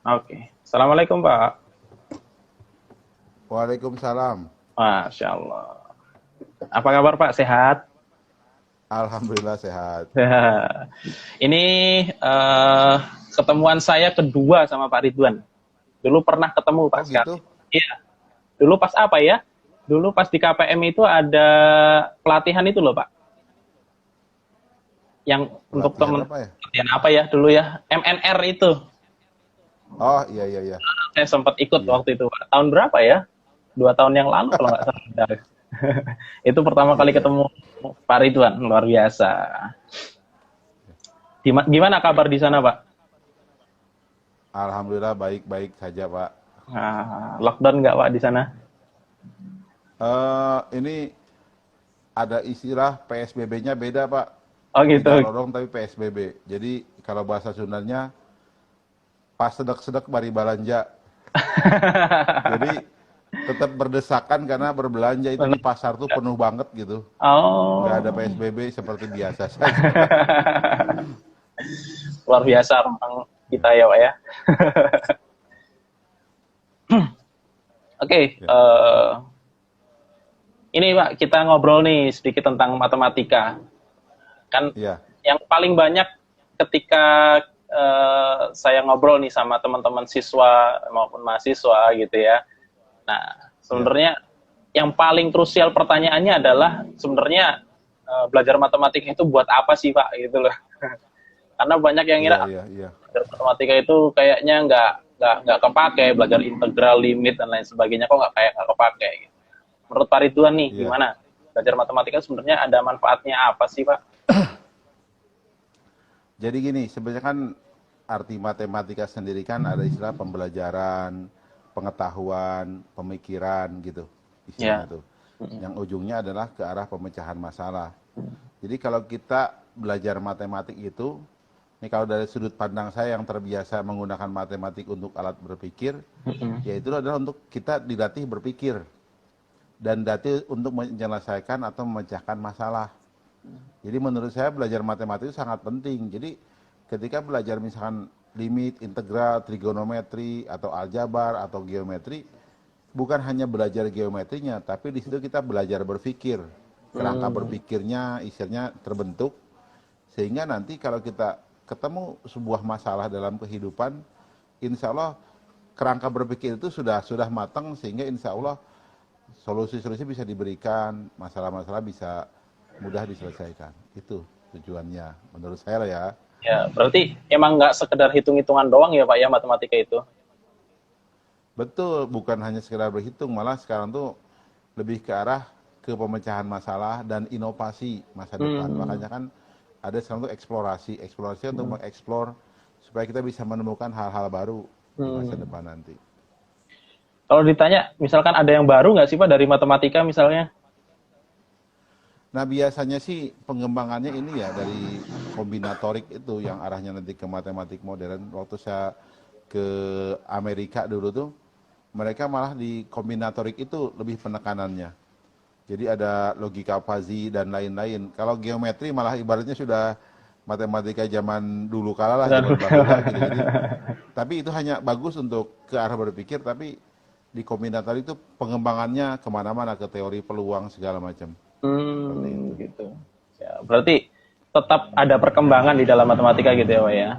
Oke. Assalamualaikum, Pak. Waalaikumsalam. Masya Allah. Apa kabar, Pak? Sehat? Alhamdulillah sehat. Ini eh, ketemuan saya kedua sama Pak Ridwan. Dulu pernah ketemu, Pak, Oh sekali. gitu? Iya. Dulu pas apa ya? Dulu pas di KPM itu ada pelatihan itu loh, Pak. Yang untuk Pelatihan temen, apa ya? pelatihan apa ya dulu ya? MNR itu. Oh iya iya iya. Saya sempat ikut Iya. waktu itu, Pak. Tahun berapa ya? 2 tahun yang lalu kalau nggak salah. Itu pertama Iya kali iya. ketemu Pak Ridwan, luar biasa. Gimana kabar di sana, Pak? Alhamdulillah baik-baik saja, Pak. Lockdown nggak, Pak, di sana? Ini ada istilah PSBB-nya beda, Pak. Oh gitu. Tidak lorong tapi PSBB. Jadi kalau bahasa Sundanya pas sedek-sedek bari balanja. Jadi tetap berdesakan karena berbelanja itu di pasar tuh penuh banget gitu. Nggak ada Oh, PSBB seperti biasa saja. luar biasa orang kita ya, Pak ya. Oke, Ya, ini Pak, kita ngobrol nih sedikit tentang matematika. Kan iya, yang paling banyak ketika saya ngobrol nih sama teman-teman siswa maupun mahasiswa gitu ya. Nah, iya, sebenarnya yang paling krusial pertanyaannya adalah sebenarnya belajar matematika itu buat apa sih, Pak, gitu loh. Karena banyak yang iya, ngira iya, iya. belajar matematika itu kayaknya nggak kepake, belajar integral, limit dan lain sebagainya kok nggak kepake. Gitu. Menurut Pak Ridwan nih, Iya. gimana? Belajar matematika sebenarnya ada manfaatnya apa sih, Pak? Jadi gini, sebenarnya kan arti matematika sendiri kan ada istilah pembelajaran, pengetahuan, pemikiran gitu istilahnya Ya. tuh. Yang ujungnya adalah ke arah pemecahan masalah. Jadi kalau kita belajar matematik itu, ini kalau dari sudut pandang saya yang terbiasa menggunakan matematik untuk alat berpikir, yaitu adalah untuk kita dilatih berpikir dan dilatih untuk menyelesaikan atau memecahkan masalah. Jadi menurut saya belajar matematik itu sangat penting. Jadi ketika belajar misalkan limit, integral, trigonometri, atau aljabar, atau geometri, bukan hanya belajar geometrinya, tapi di situ kita belajar berpikir. Kerangka Hmm. berpikirnya, istilahnya terbentuk, sehingga nanti kalau kita ketemu sebuah masalah dalam kehidupan, insya Allah kerangka berpikir itu sudah matang, sehingga insya Allah solusi-solusi bisa diberikan, masalah-masalah bisa mudah diselesaikan. Itu tujuannya, menurut saya lah ya. Ya, berarti emang nggak sekedar hitung-hitungan doang ya, Pak ya, matematika itu. Betul, bukan hanya sekedar berhitung, malah sekarang tuh lebih ke arah ke pemecahan masalah dan inovasi masa depan. Hmm. Makanya kan ada sekarang tuh eksplorasi, eksplorasi untuk mengeksplor supaya kita bisa menemukan hal-hal baru di masa Hmm. depan nanti. Kalau ditanya, misalkan ada yang baru nggak sih, Pak, dari matematika misalnya? Nah biasanya sih pengembangannya ini ya dari kombinatorik itu yang arahnya nanti ke matematik modern. Waktu saya ke Amerika dulu tuh, mereka malah di kombinatorik itu lebih penekanannya. Jadi ada logika fuzzy dan lain-lain. Kalau geometri malah ibaratnya sudah matematika zaman dulu kala lah, zaman bahula gitu. Jadi, tapi itu hanya bagus untuk ke arah berpikir, tapi di kombinatorik itu pengembangannya kemana-mana, ke teori peluang segala macam. Seperti itu. Gitu. Ya, berarti tetap ada perkembangan di dalam matematika gitu ya, Pak ya.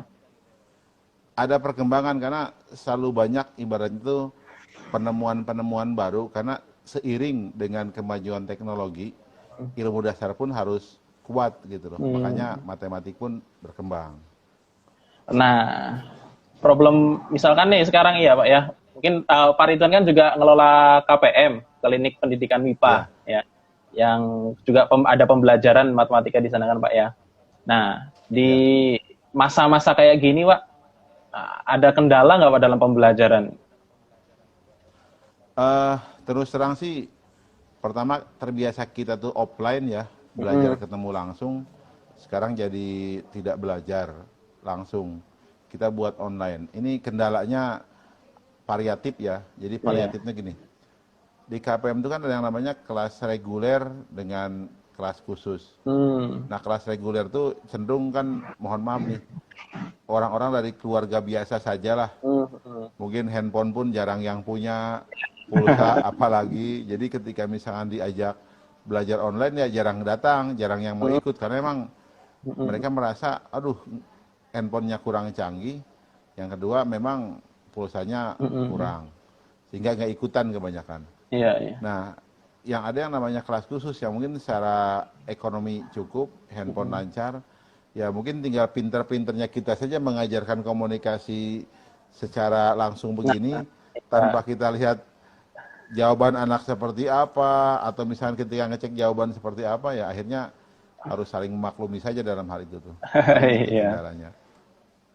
Ada perkembangan karena selalu banyak ibaratnya itu penemuan-penemuan baru karena seiring dengan kemajuan teknologi, ilmu dasar pun harus kuat gitu loh. Makanya Hmm. matematik pun berkembang. Nah, problem misalkan nih sekarang iya, Pak ya. Mungkin Pak Ridwan kan juga ngelola KPM, Klinik Pendidikan MIPA Ya, ya. Yang juga ada pembelajaran matematika di sana kan, Pak ya. Nah, di ya. masa-masa kayak gini, Pak, ada kendala nggak Pak dalam pembelajaran? Eh Terus terang sih, pertama terbiasa kita tuh offline ya, belajar Mm, ketemu langsung. Sekarang jadi tidak belajar langsung. Kita buat online. Ini kendalanya variatif ya. Jadi iya. variatifnya gini. Di KPM itu kan ada yang namanya kelas reguler dengan kelas khusus. Hmm, Nah, kelas reguler tuh cenderung kan, mohon maaf nih, orang-orang dari keluarga biasa sajalah. Hmm, hmm. Mungkin handphone pun jarang yang punya, pulsa apalagi. Jadi ketika misalkan diajak belajar online ya jarang datang, jarang yang mau ikut karena emang mereka merasa, aduh, handphonenya kurang canggih. Yang kedua memang pulsanya kurang, sehingga nggak ikutan kebanyakan. Iya, iya. Nah, yang ada yang namanya kelas khusus yang mungkin secara ekonomi cukup, handphone lancar, ya mungkin tinggal pinter-pinternya kita saja mengajarkan komunikasi secara langsung begini, tanpa kita lihat jawaban anak seperti apa, atau misalnya ketika ngecek jawaban seperti apa, ya akhirnya harus saling memaklumi saja dalam hal itu tuh. Mungkin itu Iya. kendalanya.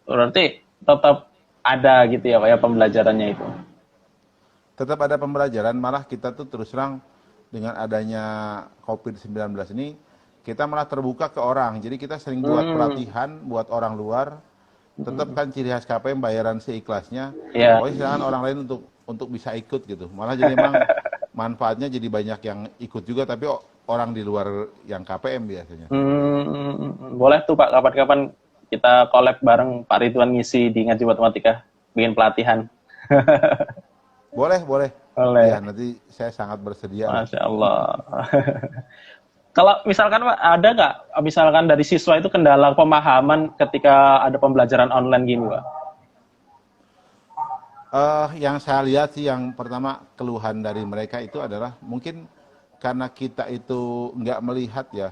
Berarti tetap ada gitu ya Pak ya pembelajarannya itu. Tetap ada pembelajaran, malah kita tuh terus terang dengan adanya COVID-19 ini, kita malah terbuka ke orang. Jadi kita sering buat pelatihan buat orang luar, tetap kan ciri khas KPM bayaran seikhlasnya. Iya. Pokoknya silakan orang lain untuk bisa ikut gitu. Malah jadi memang manfaatnya jadi banyak yang ikut juga, tapi orang di luar yang KPM biasanya. Boleh tuh Pak, kapan-kapan kita collab bareng Pak Ridwan ngisi di Ngaji Matematika, bikin pelatihan. Boleh, boleh. Boleh. Ya, nanti saya sangat bersedia. Masya Allah. Kalau misalkan Pak, ada nggak misalkan dari siswa itu kendala pemahaman ketika ada pembelajaran online gini Pak? Yang saya lihat sih yang pertama keluhan dari mereka itu adalah mungkin karena kita itu nggak melihat ya,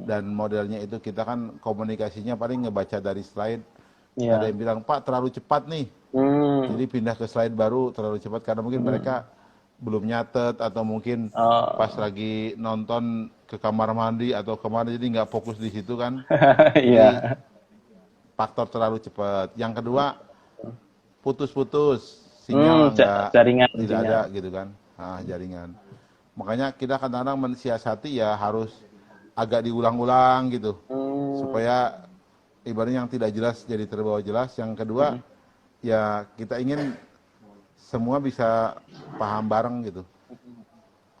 dan modelnya itu kita kan komunikasinya paling ngebaca dari slide. Iya. Ada yang bilang, Pak terlalu cepat nih, jadi pindah ke slide baru terlalu cepat karena mungkin mereka belum nyatet atau mungkin pas lagi nonton ke kamar mandi atau kemana jadi nggak fokus di situ kan. Iya. Faktor terlalu cepat. Yang kedua, putus-putus, sinyal jaringan tidak ada gitu kan, jaringan. Makanya kita kadang-kadang mensiasati ya harus agak diulang-ulang gitu, supaya ibaratnya yang tidak jelas jadi terbawa jelas. Yang kedua, ya kita ingin semua bisa paham bareng gitu.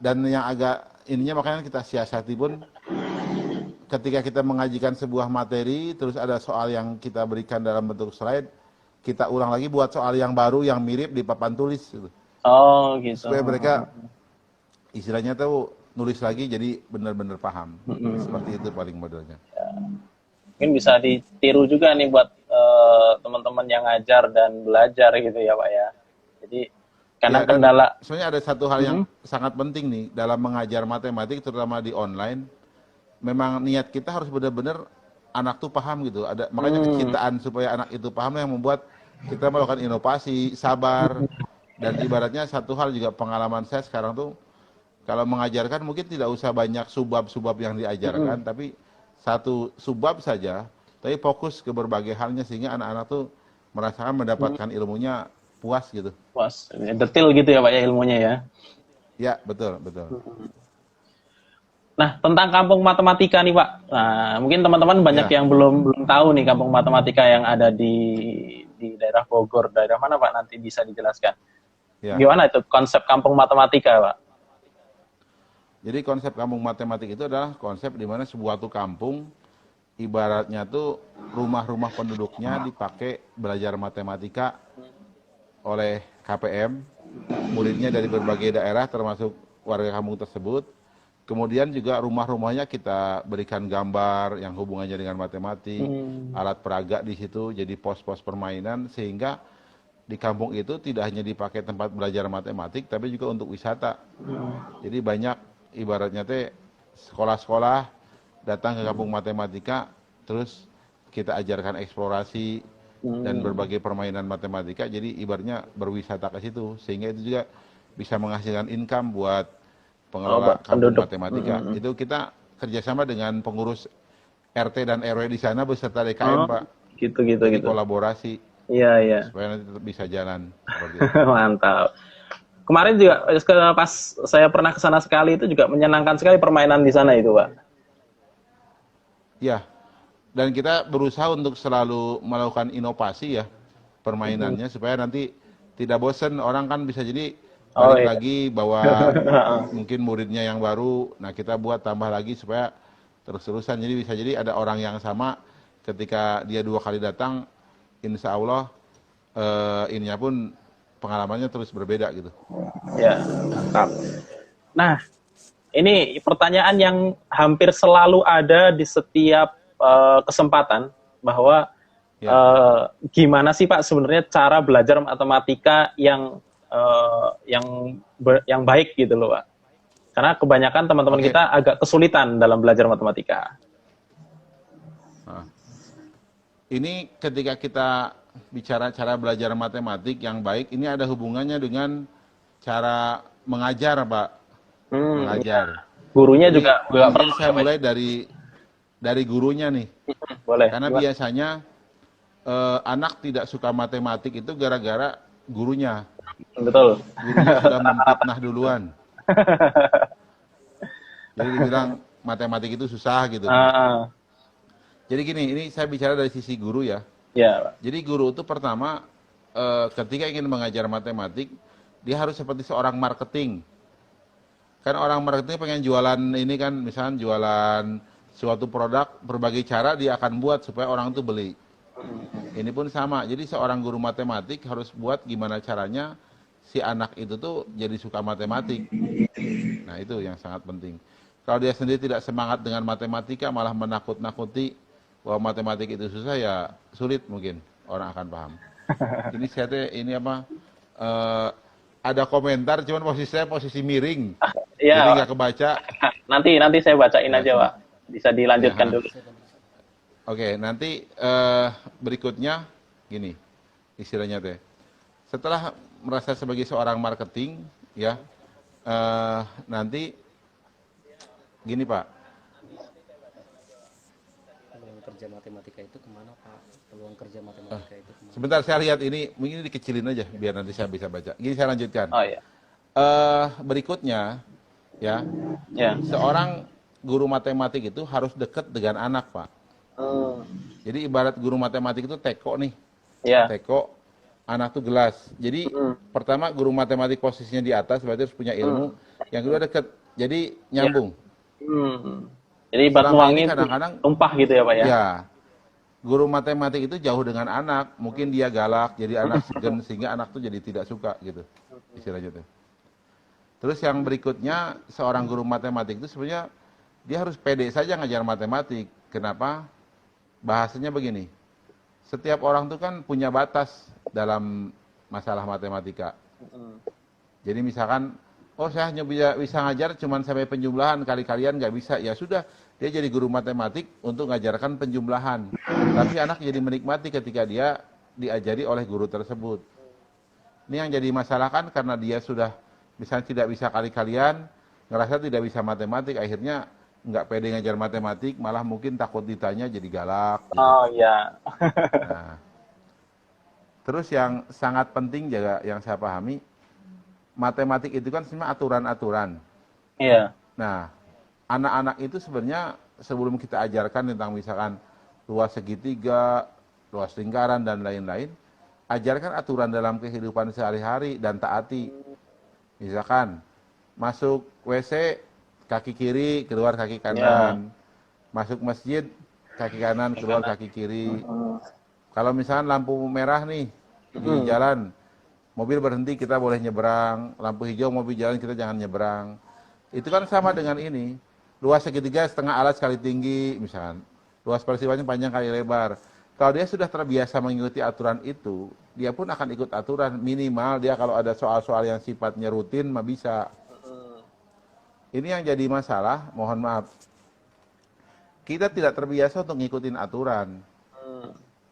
Dan yang agak ininya makanya kita siasati pun, ketika kita mengajikan sebuah materi, terus ada soal yang kita berikan dalam bentuk slide, kita ulang lagi buat soal yang baru yang mirip di papan tulis gitu. Oh gitu. Supaya mereka istilahnya tuh nulis lagi jadi benar-benar paham. Seperti itu paling modelnya. Ya. Mungkin bisa ditiru juga nih buat teman-teman yang ngajar dan belajar gitu ya Pak ya. Jadi karena Ya, kendala. Soalnya ada satu hal yang sangat penting nih dalam mengajar matematik terutama di online. Memang niat kita harus benar-benar anak tuh paham gitu. Makanya kecintaan supaya anak itu paham yang membuat kita melakukan inovasi, sabar, dan ibaratnya satu hal juga pengalaman saya sekarang tuh, kalau mengajarkan mungkin tidak usah banyak subbab-subbab yang diajarkan, tapi satu subbab saja, tapi fokus ke berbagai halnya sehingga anak-anak tuh merasakan mendapatkan ilmunya puas gitu. Puas, detail gitu ya Pak ya ilmunya ya. Ya, betul, betul. Nah, tentang kampung matematika nih Pak. Nah, mungkin teman-teman banyak yang belum tahu nih kampung matematika yang ada di daerah Bogor. Daerah mana Pak? Nanti bisa dijelaskan. Ya. Gimana itu konsep kampung matematika Pak? Jadi konsep kampung matematik itu adalah konsep di mana sebuah kampung ibaratnya tuh rumah-rumah penduduknya dipakai belajar matematika oleh KPM, muridnya dari berbagai daerah termasuk warga kampung tersebut. Kemudian juga rumah-rumahnya kita berikan gambar yang hubungannya dengan matematik, alat peraga di situ, jadi pos-pos permainan, sehingga di kampung itu tidak hanya dipakai tempat belajar matematik, tapi juga untuk wisata. Jadi banyak ibaratnya teh sekolah-sekolah datang ke kampung matematika, terus kita ajarkan eksplorasi dan berbagai permainan matematika, jadi ibaratnya berwisata ke situ, sehingga itu juga bisa menghasilkan income buat pengelola kampung matematika. Itu kita kerjasama dengan pengurus RT dan RW di sana beserta DKM Pak. Gitu. Kolaborasi. Iya. Supaya nanti tetap bisa jalan. Mantap. Kemarin juga pas saya pernah ke sana sekali itu juga menyenangkan sekali permainan di sana itu Pak. Iya. Dan kita berusaha untuk selalu melakukan inovasi ya permainannya supaya nanti tidak bosan. Orang kan bisa jadi balik lagi bawa mungkin muridnya yang baru, nah kita buat tambah lagi supaya terus-terusan, jadi bisa jadi ada orang yang sama ketika dia 2 kali datang insya Allah ininya pun pengalamannya terus berbeda gitu. Ya, mantap. Nah, ini pertanyaan yang hampir selalu ada di setiap kesempatan, bahwa Ya. gimana sih Pak sebenarnya cara belajar matematika yang yang baik gitu loh Pak. Karena kebanyakan teman-teman Oke. kita agak kesulitan dalam belajar matematika. Nah, ini ketika kita bicara cara belajar matematik yang baik, ini ada hubungannya dengan cara mengajar, Pak. Mengajar. Ya. Gurunya Jadi juga mungkin perlu saya ya, Pak. mulai dari gurunya nih. Boleh. Karena Gimana? biasanya anak tidak suka matematik itu gara-gara gurunya. Betul. Gurunya sudah memfitnah duluan. Jadi dibilang matematik itu susah gitu. Ah, Jadi gini, ini saya bicara dari sisi guru ya. ya, Pak. Jadi guru itu pertama ketika ingin mengajar matematik, dia harus seperti seorang marketing. Kan orang marketing pengen jualan ini kan, misalnya jualan suatu produk, berbagai cara dia akan buat supaya orang itu beli. Ini pun sama, jadi seorang guru matematik harus buat gimana caranya si anak itu tuh jadi suka matematik. Nah itu yang sangat penting. Kalau dia sendiri tidak semangat dengan matematika, malah menakut-nakuti bahwa matematik itu susah, ya sulit mungkin orang akan paham. Ini saya ini apa, ada komentar, cuman posisi saya posisi miring, Iya, jadi Pak. nggak kebaca. Nanti saya bacain Ya, aja, Pak. Bisa dilanjutkan Ya, dulu. Oke, nanti berikutnya gini istilahnya teh. Setelah merasa sebagai seorang marketing, ya nanti gini Pak. Peluang kerja matematika itu kemana Pak? Peluang kerja matematika itu kemana? Sebentar saya lihat ini, mungkin ini dikecilin aja biar nanti saya bisa baca. Gini saya lanjutkan. Oh iya. Berikutnya, ya Ya. seorang guru matematik itu harus dekat dengan anak Pak. Jadi ibarat guru matematik itu teko nih. Ya. Teko, anak tuh gelas. Jadi pertama guru matematik posisinya di atas, berarti harus punya ilmu. Yang kedua dekat, jadi nyambung. Jadi batu Selama ini angin kadang-kadang tumpah gitu ya Pak ya? Ya, guru matematik itu jauh dengan anak. Mungkin dia galak, jadi anak segan sehingga anak tuh jadi tidak suka gitu. Istilahnya tuh. Terus yang berikutnya, seorang guru matematik itu sebenarnya dia harus pede saja ngajar matematik. Kenapa? Bahasanya begini. Setiap orang tuh kan punya batas dalam masalah matematika. Jadi misalkan, oh saya hanya bisa ngajar cuman sampai penjumlahan, kali-kalian nggak bisa. Ya sudah, dia jadi guru matematik untuk ngajarkan penjumlahan. Tapi anak jadi menikmati ketika dia diajari oleh guru tersebut. Ini yang jadi masalah kan karena dia sudah misalnya tidak bisa kali-kalian, ngerasa tidak bisa matematik, akhirnya nggak pede ngajar matematik, malah mungkin takut ditanya jadi galak. Gitu. Oh iya. Nah, terus yang sangat penting juga yang saya pahami, matematik itu kan sebenarnya aturan-aturan. Iya. Nah, anak-anak itu sebenarnya sebelum kita ajarkan tentang misalkan luas segitiga, luas lingkaran, dan lain-lain, ajarkan aturan dalam kehidupan sehari-hari dan taati. Misalkan, masuk WC, kaki kiri, keluar kaki kanan. Masuk masjid, kaki kanan, keluar kaki kiri. Kalau misalkan lampu merah nih, di jalan, mobil berhenti, kita boleh nyebrang. Lampu hijau, mobil jalan, kita jangan nyebrang. Itu kan sama dengan ini. Luas segitiga setengah alas kali tinggi, misalkan. Luas peristiwanya panjang kali lebar. Kalau dia sudah terbiasa mengikuti aturan itu, dia pun akan ikut aturan. Minimal dia kalau ada soal-soal yang sifatnya rutin, mah bisa. Ini yang jadi masalah, mohon maaf. Kita tidak terbiasa untuk ngikutin aturan.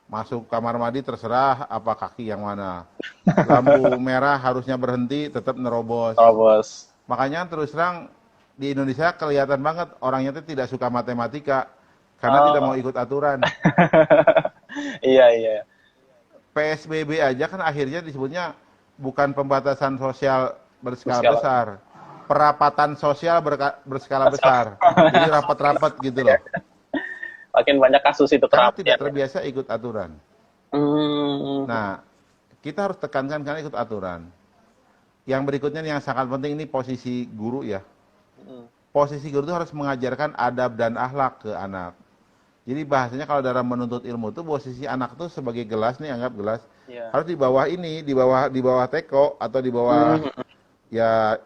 Masuk kamar mandi terserah apa kaki yang mana. Lampu merah harusnya berhenti, tetap nerobos. Terobos. Makanya terus terang di Indonesia kelihatan banget orangnya itu tidak suka matematika karena tidak mau ikut aturan. Iya. PSBB aja kan akhirnya disebutnya bukan pembatasan sosial berskala besar, perapatan sosial berskala besar. Jadi rapat-rapat gitu loh. Makin banyak kasus itu Karena terapi. tidak terbiasa ikut aturan. Nah, kita harus tekankan karena ikut aturan. Yang berikutnya yang sangat penting ini posisi guru ya. Posisi guru itu harus mengajarkan adab dan akhlak ke anak. Jadi bahasanya kalau dalam menuntut ilmu itu posisi anak tuh sebagai gelas nih, anggap gelas, Iya. harus di bawah ini, di bawah teko atau di bawah, ya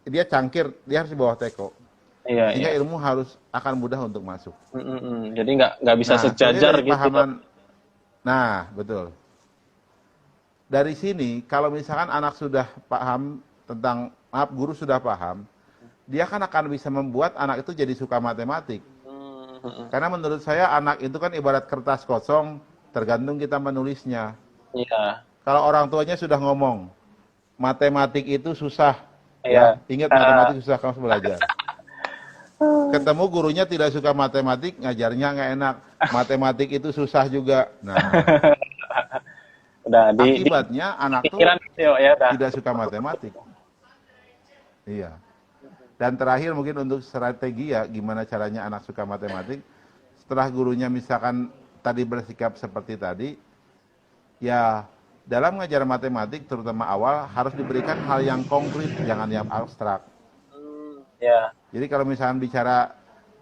dia cangkir, dia harus di bawah teko. Iya, iya. Sehingga ilmu harus akan mudah untuk masuk. Jadi nggak bisa Nah, sejajar dari gitu. pahaman, nah betul. Dari sini, kalau misalkan anak sudah paham tentang, maaf, guru sudah paham, dia kan akan bisa membuat anak itu jadi suka matematik. Karena menurut saya anak itu kan ibarat kertas kosong, tergantung kita menulisnya. Iya. Kalau orang tuanya sudah ngomong, matematik itu susah, Iya. ya, ingat matematik susah, kamu harus belajar. Ketemu gurunya tidak suka matematik, ngajarnya nggak enak. Matematik itu susah juga. Nah, Udah akibatnya anak tuh pikiran gitu ya, udah. tidak suka matematik. Iya. Dan terakhir mungkin untuk strategi ya, gimana caranya anak suka matematik. Setelah gurunya misalkan tadi bersikap seperti tadi, ya dalam ngajar matematik terutama awal harus diberikan hal yang konkret, jangan yang abstrak. Ya. Jadi kalau misalkan bicara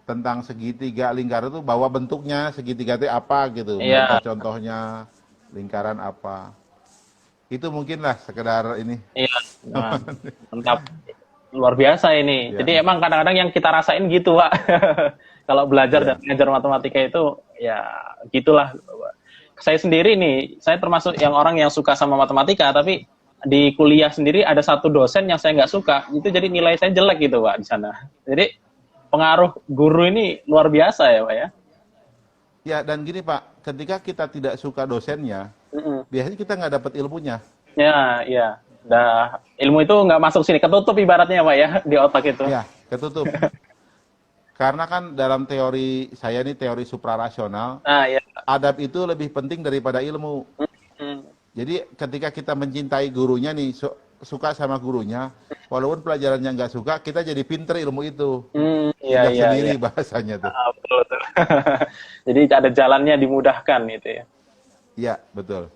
tentang segitiga lingkaran itu bawa bentuknya segitiga itu apa gitu. Iya. Contohnya lingkaran apa. Itu mungkinlah sekedar ini. Iya. Nah, mantap. Luar biasa ini. Ya. Jadi emang kadang-kadang yang kita rasain gitu, Pak. Kalau belajar Ya. dan ngajar matematika itu, ya gitulah. Saya sendiri nih, saya termasuk yang orang yang suka sama matematika, tapi di kuliah sendiri ada satu dosen yang saya nggak suka, itu jadi nilai saya jelek gitu, Pak, di sana. Jadi pengaruh guru ini luar biasa ya, Pak ya. Ya, dan gini Pak, ketika kita tidak suka dosennya, biasanya kita nggak dapat ilmunya. Ya, ya. Ilmu itu nggak masuk sini, ketutup ibaratnya, Pak ya, di otak itu. Ya, ketutup. Karena kan dalam teori saya ini teori suprarasional, Nah, ya. adab itu lebih penting daripada ilmu. Jadi ketika kita mencintai gurunya nih, suka sama gurunya, walaupun pelajarannya nggak suka, kita jadi pinter ilmu itu. Iya, Tidak iya, sendiri iya. bahasanya tuh. Ah, betul, betul. Jadi ada jalannya dimudahkan gitu ya. Iya, betul.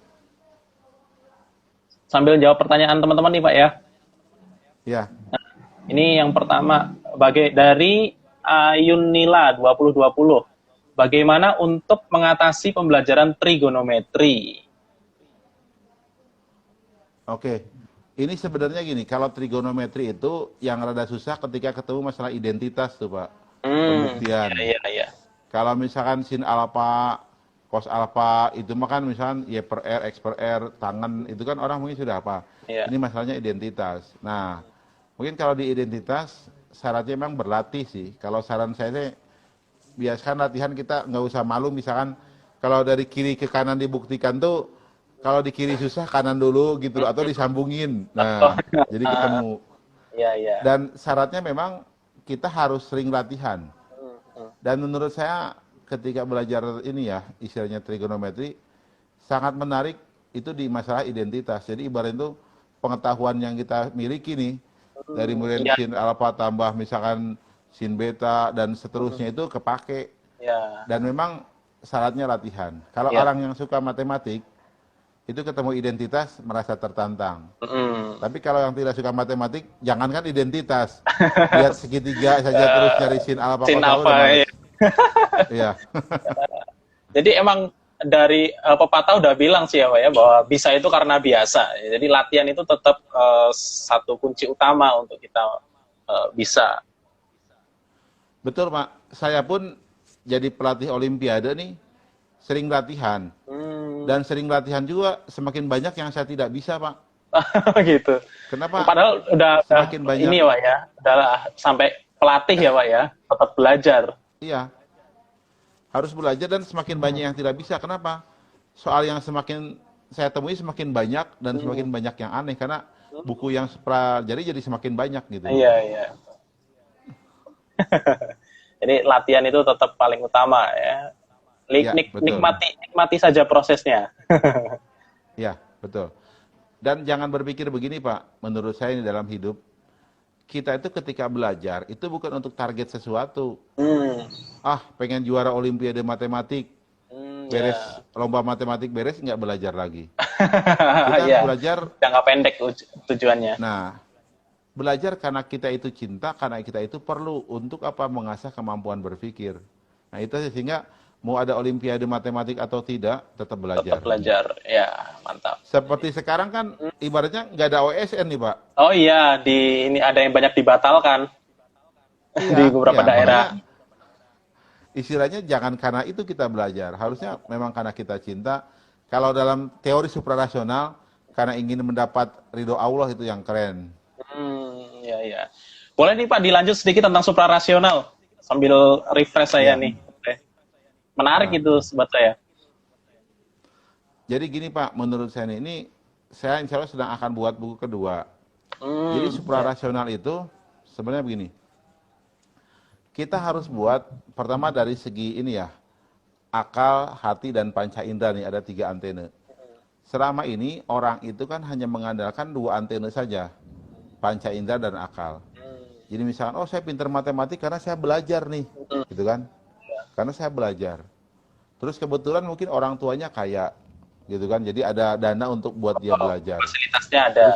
Sambil jawab pertanyaan teman-teman nih, Pak ya. Ya, Ini yang pertama, dari Ayunila 2020. Bagaimana untuk mengatasi pembelajaran trigonometri? oke. Ini sebenarnya gini, kalau trigonometri itu yang rada susah ketika ketemu masalah identitas tuh Pak. Pembuktian. Iya, iya. Kalau misalkan sin alfa, cos alfa, itu mah kan misalkan Y per R, X per R, tangan, itu kan orang mungkin sudah apa. Iya. Ini masalahnya identitas. Nah, mungkin kalau di identitas, syaratnya memang berlatih sih. Kalau saran saya sih, biasakan latihan kita nggak usah malu, misalkan kalau dari kiri ke kanan dibuktikan tuh, kalau di kiri susah kanan dulu gitu loh, atau disambungin. Nah, jadi ketemu. Iya, iya. Dan syaratnya memang kita harus sering latihan. Dan menurut saya ketika belajar ini ya, istilahnya trigonometri, sangat menarik itu di masalah identitas. Jadi ibarat itu pengetahuan yang kita miliki nih, dari mulai sin alfa tambah misalkan sin beta dan seterusnya itu kepake. Ya. Dan memang syaratnya latihan. Kalau Ya. orang yang suka matematik, itu ketemu identitas merasa tertantang. Tapi kalau yang tidak suka matematik, jangankan identitas, lihat segitiga saja terus nyari sin alfa Sin cos alfa, males. iya. Iya. Jadi emang dari pepatah udah bilang sih ya, Pak ya, bahwa bisa itu karena biasa. Jadi latihan itu tetap satu kunci utama untuk kita bisa. Betul, Pak. Saya pun jadi pelatih olimpiade nih, sering latihan. Dan sering latihan juga semakin banyak yang saya tidak bisa, Pak. Gitu. Kenapa? Padahal udah Semakin banyak. ini, Pak ya, udah sampai pelatih ya, Pak ya, tetap belajar. Iya. Harus belajar dan semakin banyak yang tidak bisa. Kenapa? Soal yang semakin saya temui semakin banyak dan semakin banyak yang aneh karena buku yang pelajari jadi semakin banyak gitu. Iya, iya. Jadi latihan itu tetap paling utama ya. Iya, betul. Nikmati saja prosesnya. Ya, betul. Dan jangan berpikir begini, Pak. Menurut saya ini dalam hidup, kita itu ketika belajar, itu bukan untuk target sesuatu. Pengen juara olimpiade matematik, beres lomba matematik beres, nggak belajar lagi. Kita harus belajar. Jangka pendek tujuannya. Nah, belajar karena kita itu cinta, karena kita itu perlu untuk apa? Mengasah kemampuan berpikir. Nah, itu sehingga mau ada olimpiade matematik atau tidak, tetap belajar. Tetap belajar. Ya, mantap. Seperti sekarang kan ibaratnya nggak ada OSN nih Pak. Oh iya, ini ada yang banyak dibatalkan Iya, di beberapa iya, daerah. makanya istilahnya jangan karena itu kita belajar. Harusnya memang karena kita cinta. Kalau dalam teori suprarasional, karena ingin mendapat ridho Allah itu yang keren. Ya, ya. Boleh nih Pak dilanjut sedikit tentang suprarasional sambil refresh saya Ya. nih. Oke. Menarik Nah. itu buat saya. Jadi gini Pak, menurut saya ini saya insya Allah sedang akan buat buku kedua. Jadi suprarasional itu sebenarnya begini. Kita harus buat pertama dari segi ini ya, akal, hati, dan panca indera nih, ada 3 antena. Selama ini orang itu kan hanya mengandalkan 2 antena saja, panca indera dan akal. Jadi misalkan, oh saya pintar matematik karena saya belajar nih, gitu kan? Karena saya belajar. Terus kebetulan mungkin orang tuanya kaya, gitu kan? Jadi ada dana untuk buat dia belajar. Fasilitasnya ada.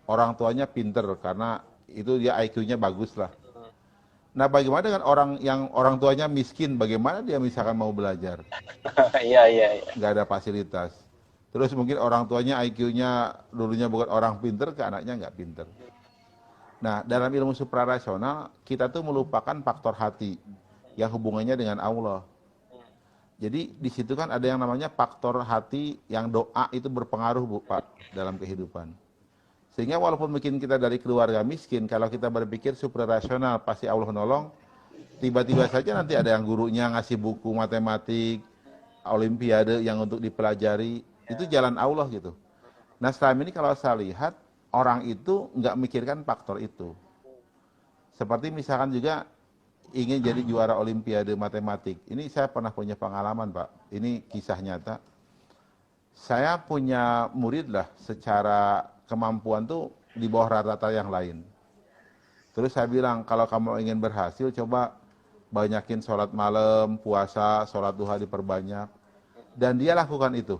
Orang tuanya pinter karena itu dia IQ-nya bagus lah. Nah, bagaimana dengan orang yang orang tuanya miskin? Bagaimana dia misalkan mau belajar? Iya, iya, iya. Nggak ada fasilitas. Terus mungkin orang tuanya IQ-nya dulunya bukan orang pinter, ke anaknya nggak pinter. Nah, dalam ilmu suprarasional, kita tuh melupakan faktor hati yang hubungannya dengan Allah. Jadi di situ kan ada yang namanya faktor hati yang doa itu berpengaruh Bu Pak dalam kehidupan. Sehingga walaupun mungkin kita dari keluarga miskin, kalau kita berpikir suprarasional pasti Allah nolong, tiba-tiba saja nanti ada yang gurunya ngasih buku matematik, olimpiade yang untuk dipelajari, itu jalan Allah gitu. Nah selama ini kalau saya lihat, orang itu nggak mikirkan faktor itu. Seperti misalkan juga ingin jadi juara olimpiade matematik. Ini saya pernah punya pengalaman Pak, ini kisah nyata. Saya punya murid lah secara kemampuan tuh di bawah rata-rata yang lain. Terus saya bilang, kalau kamu ingin berhasil, coba banyakin sholat malam, puasa, sholat duha diperbanyak. Dan dia lakukan itu.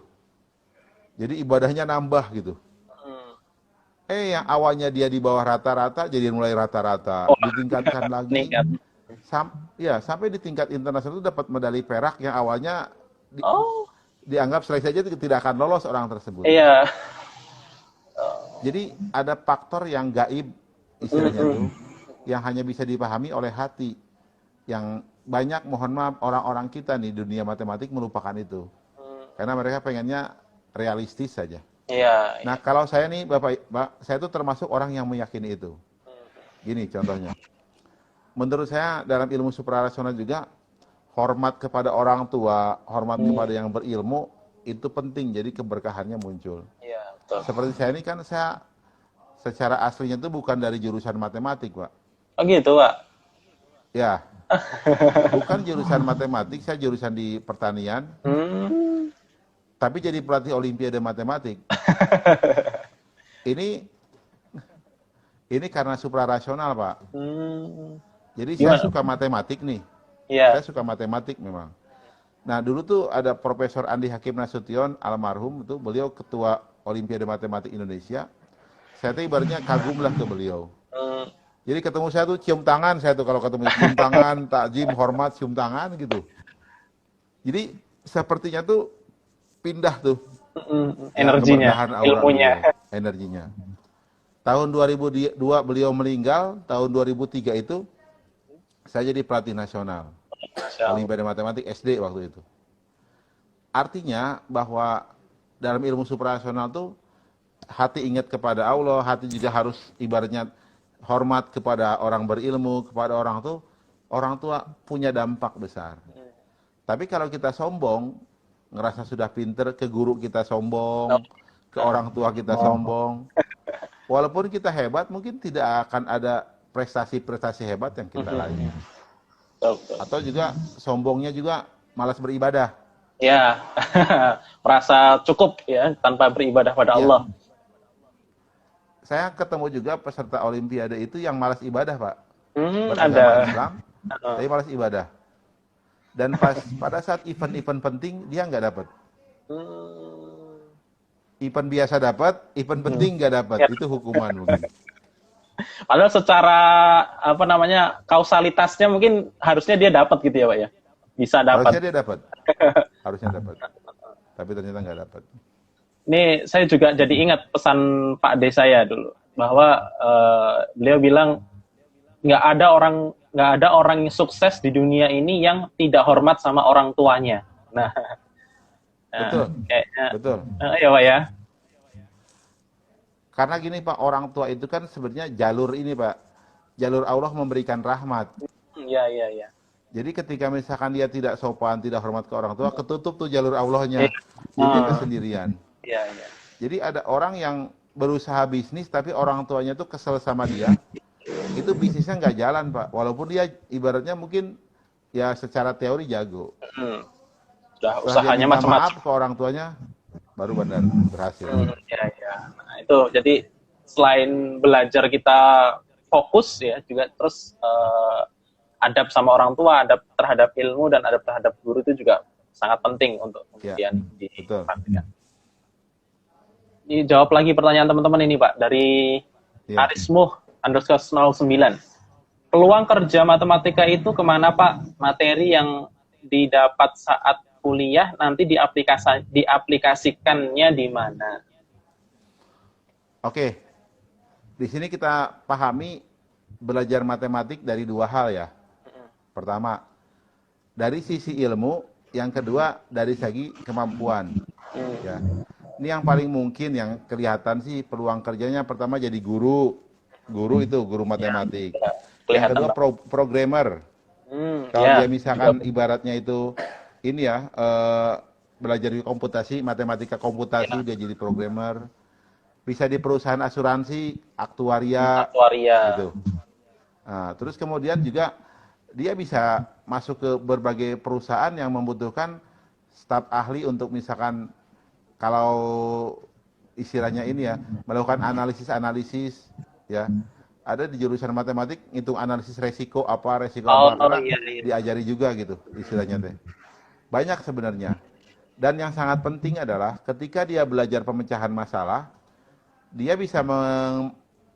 Jadi ibadahnya nambah gitu. Yang awalnya dia di bawah rata-rata, jadi mulai rata-rata. Ditingkatkan lagi. Sampai di tingkat internasional itu dapat medali perak yang awalnya dianggap seleksi saja tidak akan lolos orang tersebut. Iya. Jadi ada faktor yang gaib istilahnya itu, yang hanya bisa dipahami oleh hati. Yang banyak mohon maaf orang-orang kita nih dunia matematik melupakan itu. Karena mereka pengennya realistis saja. Iya. Nah kalau saya nih Bapak, saya itu termasuk orang yang meyakini itu. Gini contohnya. Menurut saya dalam ilmu suprarasional juga, hormat kepada orang tua, hormat kepada yang berilmu, itu penting, jadi keberkahannya muncul. Iya, betul. Seperti saya ini kan saya secara aslinya itu bukan dari jurusan matematik, Pak. Oh gitu, Pak? Ya, bukan jurusan matematik, saya jurusan di pertanian, tapi jadi pelatih olimpiade matematik. Ini karena suprarasional, Pak. Jadi saya suka matematik nih. Iya. Saya suka matematik memang. Nah dulu tuh ada Profesor Andi Hakim Nasution, almarhum, itu beliau ketua Olimpiade Matematik Indonesia. Saya tuh ibaratnya kagum lah ke beliau. Jadi ketemu saya tuh cium tangan, saya tuh kalau ketemu cium tangan, takjim, hormat, cium tangan gitu. Jadi sepertinya tuh pindah tuh. Energinya, ilmunya. Energinya. Tahun 2002 beliau meninggal, tahun 2003 itu saya jadi pelatih nasional. Olimpiade Matematik SD waktu itu. Artinya bahwa dalam ilmu suprarasional tuh hati ingat kepada Allah, hati juga harus ibaratnya hormat kepada orang berilmu, kepada orang tua punya dampak besar. Tapi kalau kita sombong, ngerasa sudah pinter, ke guru kita sombong, ke orang tua kita sombong. Walaupun kita hebat, mungkin tidak akan ada prestasi-prestasi hebat yang kita raih. Atau juga sombongnya juga malas beribadah. Ya, merasa cukup ya tanpa beribadah pada Allah. Saya ketemu juga peserta Olimpiade itu yang malas ibadah, Pak. Ada. Islam, tapi malas ibadah. Dan pada saat event-event penting dia nggak dapat. Event biasa dapat, event penting nggak dapat. Itu hukuman mungkin. Padahal secara kausalitasnya mungkin harusnya dia dapat gitu ya Pak ya. bisa Harusnya dapat. dia dapat. Harusnya dapat. Tapi ternyata nggak dapat. Ini saya juga jadi ingat pesan Pak D saya dulu bahwa beliau bilang nggak ada orang yang sukses di dunia ini yang tidak hormat sama orang tuanya. Nah, Betul. kayaknya Betul. ya Pak ya. Karena gini Pak, orang tua itu kan sebenarnya jalur ini Pak. Jalur Allah memberikan rahmat. Iya, iya, iya. Jadi ketika misalkan dia tidak sopan, tidak hormat ke orang tua, ketutup tuh jalur Allahnya. Jadi dia kesendirian. Iya, iya. Jadi ada orang yang berusaha bisnis tapi orang tuanya tuh kesel sama dia. Itu bisnisnya nggak jalan Pak. Walaupun dia ibaratnya mungkin ya secara teori jago. Udah Setelah dia usahanya minta macam-macam. maaf ke orang tuanya, baru benar berhasil. Iya, iya. Nah, itu jadi selain belajar kita fokus ya, juga terus adab sama orang tua, adab terhadap ilmu dan adab terhadap guru itu juga sangat penting untuk kemudian betul. diperhatikan. Ini jawab lagi pertanyaan teman-teman ini Pak dari Arismuh_09. Peluang kerja matematika itu kemana Pak? Materi yang didapat saat kuliah nanti diaplikasikannya di mana? Oke, di sini kita pahami belajar matematik dari dua hal ya. Pertama, dari sisi ilmu, yang kedua dari segi kemampuan. Ya. Ini yang paling mungkin yang kelihatan sih peluang kerjanya pertama jadi guru itu guru matematik. Yang kedua programmer. Kalau dia misalkan ibaratnya itu ini ya belajar di komputasi, matematika komputasi dia jadi programmer. Bisa di perusahaan asuransi, aktuaria. Gitu. Nah, terus kemudian juga dia bisa masuk ke berbagai perusahaan yang membutuhkan staf ahli untuk misalkan kalau istilahnya ini ya melakukan analisis ya. Ada di jurusan matematik ngitung analisis resiko apa karena diajari juga gitu istilahnya teh. Banyak sebenarnya. Dan yang sangat penting adalah ketika dia belajar pemecahan masalah, dia bisa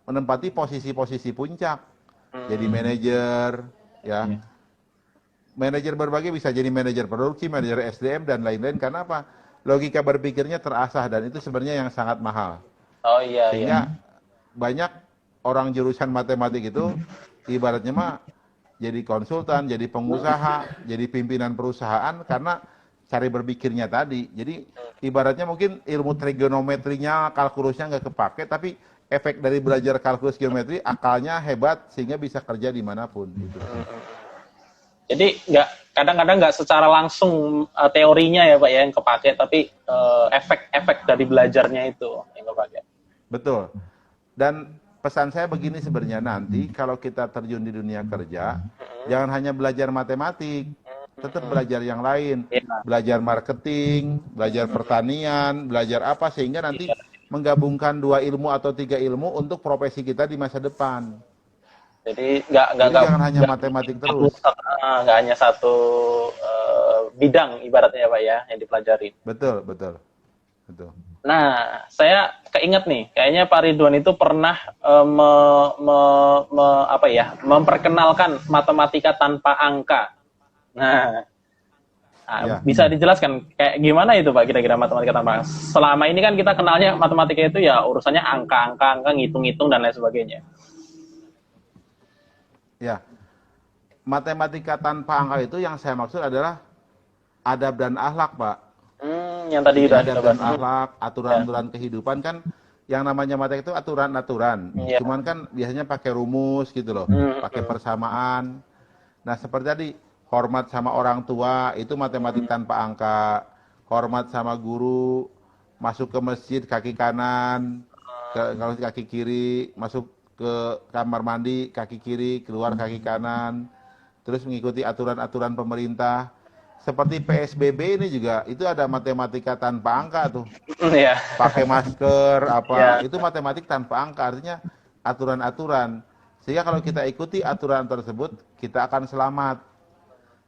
menempati posisi-posisi puncak. Jadi manajer ya. Manajer berbagai bisa jadi manajer produksi, manajer SDM dan lain-lain. Karena apa? Logika berpikirnya terasah dan itu sebenarnya yang sangat mahal. Sehingga banyak orang jurusan matematik itu ibaratnya mah jadi konsultan, jadi pengusaha, jadi pimpinan perusahaan karena cari berpikirnya tadi. Jadi ibaratnya mungkin ilmu trigonometrinya, kalkulusnya nggak kepake, tapi efek dari belajar kalkulus geometri akalnya hebat sehingga bisa kerja dimanapun. Gitu. Jadi kadang-kadang nggak secara langsung teorinya ya Pak ya yang kepake, tapi efek-efek dari belajarnya itu yang kepake. Betul. Dan pesan saya begini sebenarnya nanti kalau kita terjun di dunia kerja, jangan hanya belajar matematik, tetap belajar yang lain, belajar marketing, belajar pertanian, belajar apa sehingga nanti menggabungkan 2 ilmu atau 3 ilmu untuk profesi kita di masa depan. Jadi jangan hanya matematik terus. Nggak hanya satu bidang ibaratnya ya Pak ya yang dipelajari. Betul. Nah, saya keinget nih, kayaknya Pak Ridwan itu pernah memperkenalkan matematika tanpa angka. Nah, bisa dijelaskan kayak gimana itu Pak kira-kira matematika tanpa angka? Selama ini kan kita kenalnya matematika itu ya urusannya angka, ngitung-ngitung dan lain sebagainya. Ya, matematika tanpa angka itu yang saya maksud adalah adab dan akhlak, Pak. Yang tadi udah adab dan akhlak, aturan-aturan kehidupan kan, yang namanya matematika itu aturan-aturan. Cuman kan biasanya pakai rumus gitu loh, pakai persamaan. Nah seperti tadi, hormat sama orang tua itu matematik tanpa angka, hormat sama guru, masuk ke masjid kaki kanan, kalau kaki kiri, masuk ke kamar mandi kaki kiri, keluar kaki kanan, terus mengikuti aturan-aturan pemerintah. Seperti PSBB ini juga itu ada matematika tanpa angka tuh. Pakai masker itu matematik tanpa angka, artinya aturan-aturan. Sehingga kalau kita ikuti aturan tersebut, kita akan selamat.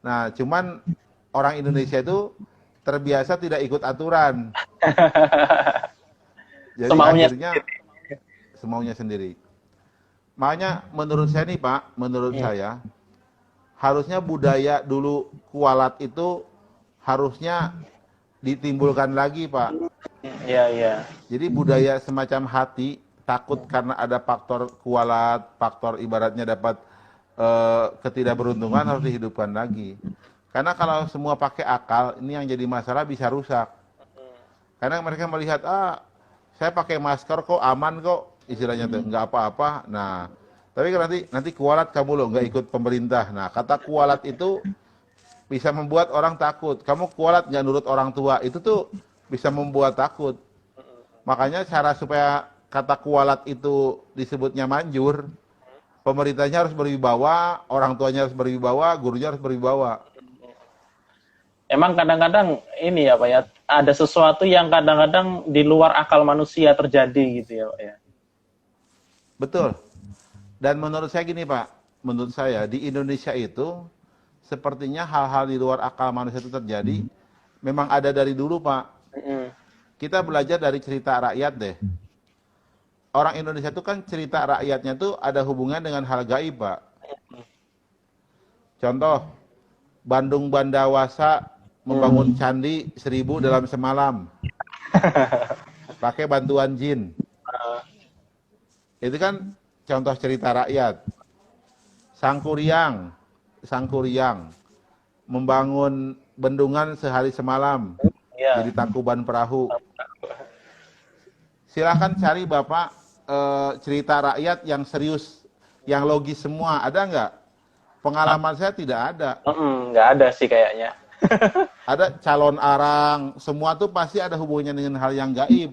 Nah, cuman orang Indonesia itu terbiasa tidak ikut aturan. Jadi akhirnya semaunya sendiri. Makanya menurut saya nih Pak, menurut saya harusnya budaya dulu kualat itu harusnya ditimbulkan lagi, Pak. Iya, iya. Jadi budaya semacam hati, takut karena ada faktor kualat, faktor ibaratnya dapat ketidakberuntungan harus dihidupkan lagi. Karena kalau semua pakai akal, ini yang jadi masalah bisa rusak. Karena mereka melihat, saya pakai masker kok aman kok, istilahnya tuh, nggak apa-apa. Nah, tapi nanti kualat kamu loh, nggak ikut pemerintah. Nah, kata kualat itu bisa membuat orang takut. Kamu kualat nggak nurut orang tua, itu tuh bisa membuat takut. Makanya cara supaya kata kualat itu disebutnya manjur, pemerintahnya harus berwibawa, orang tuanya harus berwibawa, gurunya harus berwibawa. Emang kadang-kadang ini ya Pak ya, ada sesuatu yang kadang-kadang di luar akal manusia terjadi gitu ya Pak ya. Betul. Dan menurut saya gini Pak, menurut saya di Indonesia itu sepertinya hal-hal di luar akal manusia itu terjadi, memang ada dari dulu Pak. Kita belajar dari cerita rakyat deh. Orang Indonesia itu kan cerita rakyatnya tuh ada hubungan dengan hal gaib Pak. Contoh, Bandung Bandawasa membangun candi 1000 dalam semalam. Pakai bantuan jin. Itu kan contoh cerita rakyat. Sangkuriang membangun bendungan sehari semalam. Ya. Jadi Tangkuban Perahu. Silahkan cari Bapak cerita rakyat yang serius, yang logis semua. Ada nggak? Pengalaman saya tidak ada. Nggak ada sih kayaknya. Ada calon arang, semua tuh pasti ada hubungannya dengan hal yang gaib.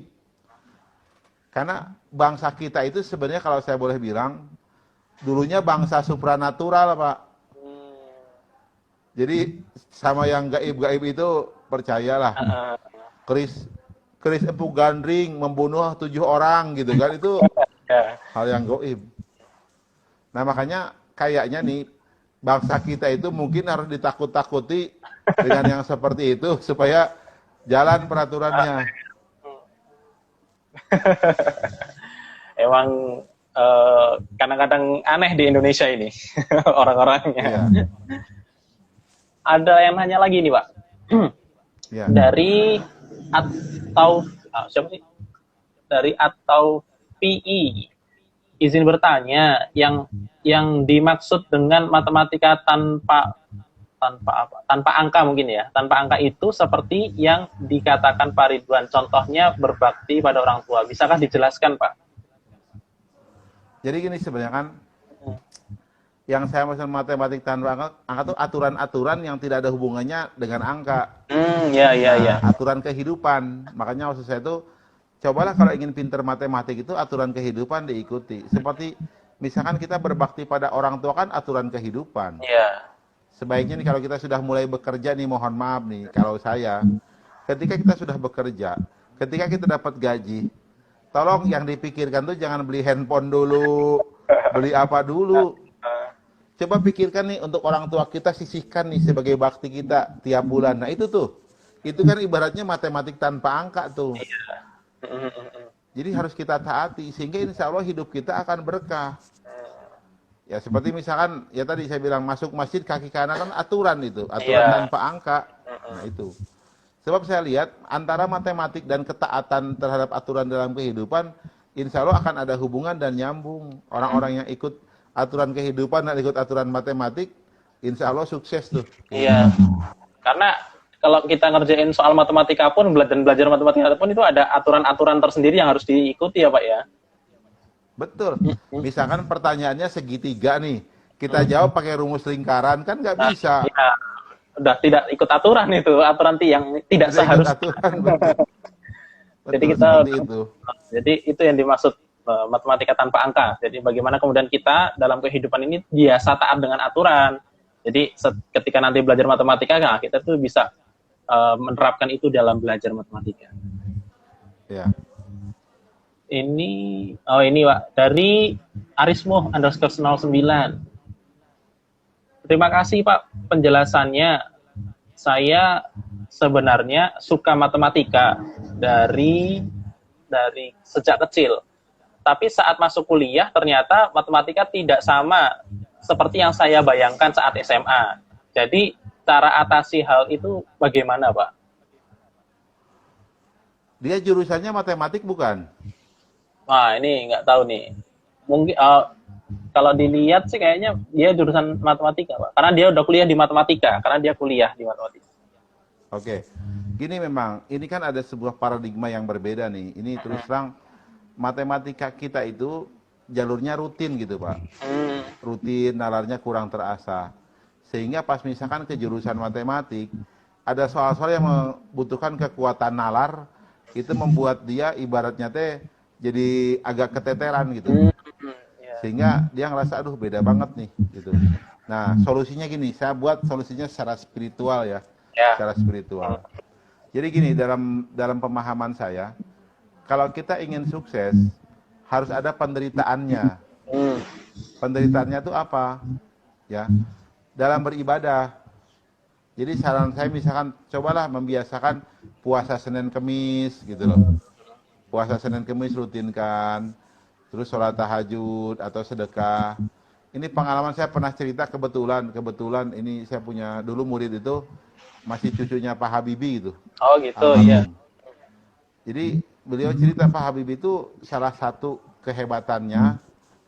Karena bangsa kita itu sebenarnya kalau saya boleh bilang, dulunya bangsa supranatural, Pak. Jadi sama yang gaib-gaib itu percayalah. Keris Empu Gandring membunuh 7 orang gitu kan, itu hal yang gaib. Nah makanya kayaknya nih, bangsa kita itu mungkin harus ditakut-takuti dengan yang seperti itu supaya jalan peraturannya. Emang kadang-kadang aneh di Indonesia ini orang-orangnya. Iya. Ada yang nanya lagi nih Pak. Iya. Dari siapa sih? Dari atau PI izin bertanya, yang dimaksud dengan matematika tanpa angka mungkin ya. Tanpa angka itu seperti yang dikatakan Pak Ridwan. Contohnya berbakti pada orang tua. Bisakah dijelaskan, Pak? Jadi gini sebenarnya kan, yang saya maksud matematik tanpa angka itu aturan-aturan yang tidak ada hubungannya dengan angka. Ya. Aturan kehidupan. Makanya maksud saya itu, cobalah kalau ingin pinter matematik itu aturan kehidupan diikuti. Seperti misalkan kita berbakti pada orang tua kan aturan kehidupan. Iya. Sebaiknya nih kalau kita sudah mulai bekerja nih, mohon maaf nih, kalau saya, ketika kita sudah bekerja, ketika kita dapat gaji, tolong yang dipikirkan tuh jangan beli handphone dulu, beli apa dulu. Coba pikirkan nih untuk orang tua kita, sisihkan nih sebagai bakti kita tiap bulan. Nah itu kan ibaratnya matematik tanpa angka tuh. Jadi harus kita taati sehingga insya Allah hidup kita akan berkah. Ya seperti misalkan ya tadi saya bilang masuk masjid kaki kanan kan aturan itu, aturan tanpa angka. Nah itu. Sebab saya lihat antara matematik dan ketaatan terhadap aturan dalam kehidupan, insya Allah akan ada hubungan dan nyambung. Orang-orang yang ikut aturan kehidupan dan ikut aturan matematik, insya Allah sukses tuh. Iya. Karena kalau kita ngerjain soal matematika pun dan belajar matematika pun itu ada aturan-aturan tersendiri yang harus diikuti ya Pak ya. Betul. Misalkan pertanyaannya segitiga nih, kita jawab pakai rumus lingkaran kan nggak bisa. Ya, udah tidak ikut aturan itu, aturan yang tidak seharusnya. Jadi kita itu. Jadi itu yang dimaksud matematika tanpa angka. Jadi bagaimana kemudian kita dalam kehidupan ini biasa taat dengan aturan. Jadi ketika nanti belajar matematika, nah, kita tuh bisa menerapkan itu dalam belajar matematika. Ya. Ini Pak, dari Arismo_09. Terima kasih Pak penjelasannya. Saya sebenarnya suka matematika dari sejak kecil. Tapi saat masuk kuliah ternyata matematika tidak sama seperti yang saya bayangkan saat SMA. Jadi cara atasi hal itu bagaimana, Pak? Dia jurusannya matematik bukan? Wah, ini nggak tahu nih. Mungkin kalau dilihat sih kayaknya dia jurusan matematika, Pak. Karena dia udah kuliah di matematika, karena dia kuliah di matematika. Oke. Gini memang, ini kan ada sebuah paradigma yang berbeda nih. Ini terus terang matematika kita itu jalurnya rutin gitu, Pak. Rutin, nalarnya kurang terasa. Sehingga pas misalkan ke jurusan matematik, ada soal-soal yang membutuhkan kekuatan nalar, itu membuat dia ibaratnya teh jadi agak keteteran gitu. Sehingga dia ngerasa, aduh beda banget nih gitu. Nah, solusinya gini, saya buat solusinya secara spiritual ya. Secara spiritual. Jadi gini, dalam pemahaman saya, kalau kita ingin sukses, harus ada penderitaannya. Penderitaannya itu apa? Ya, dalam beribadah. Jadi saran saya misalkan, cobalah membiasakan puasa Senin Kemis gitu loh. Puasa Senin Kemis rutinkan, terus sholat tahajud atau sedekah. Ini pengalaman saya pernah cerita kebetulan ini saya punya dulu murid itu masih cucunya Pak Habibie gitu. Oh gitu, iya. Jadi beliau cerita Pak Habibie itu salah satu kehebatannya,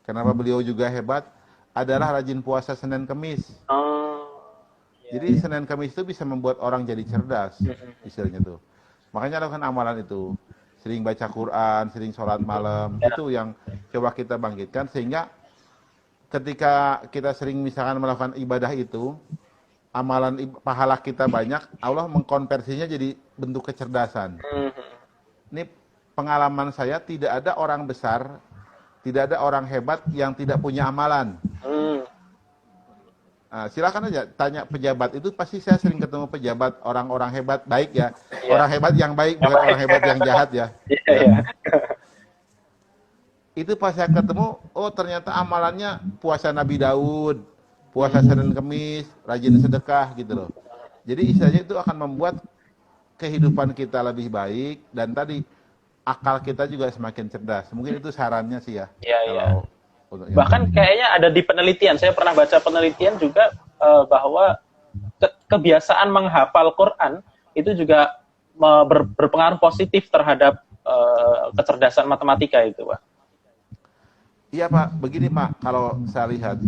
kenapa beliau juga hebat, adalah rajin puasa Senin Kemis. Jadi Senin Kemis itu bisa membuat orang jadi cerdas, istilahnya tuh. Makanya lakukan amalan itu. Sering baca Quran, sering sholat malam, itu yang coba kita bangkitkan, sehingga ketika kita sering misalkan melakukan ibadah itu, amalan pahala kita banyak, Allah mengkonversinya jadi bentuk kecerdasan. Ini pengalaman saya, tidak ada orang besar, tidak ada orang hebat yang tidak punya amalan. Nah, silakan aja tanya pejabat, itu pasti saya sering ketemu pejabat, orang-orang hebat, baik ya. Orang hebat yang baik, bukan orang hebat yang jahat ya. Itu pas saya ketemu, oh ternyata amalannya puasa Nabi Daud, puasa Senin Kemis, rajin sedekah gitu loh. Jadi istilahnya itu akan membuat kehidupan kita lebih baik, dan tadi akal kita juga semakin cerdas. Mungkin itu sarannya sih ya. Iya. Bahkan kayaknya ada di penelitian, saya pernah baca penelitian juga bahwa kebiasaan menghafal Quran itu juga berpengaruh positif terhadap kecerdasan matematika itu, Pak. Iya Pak, begini Pak, kalau saya lihat.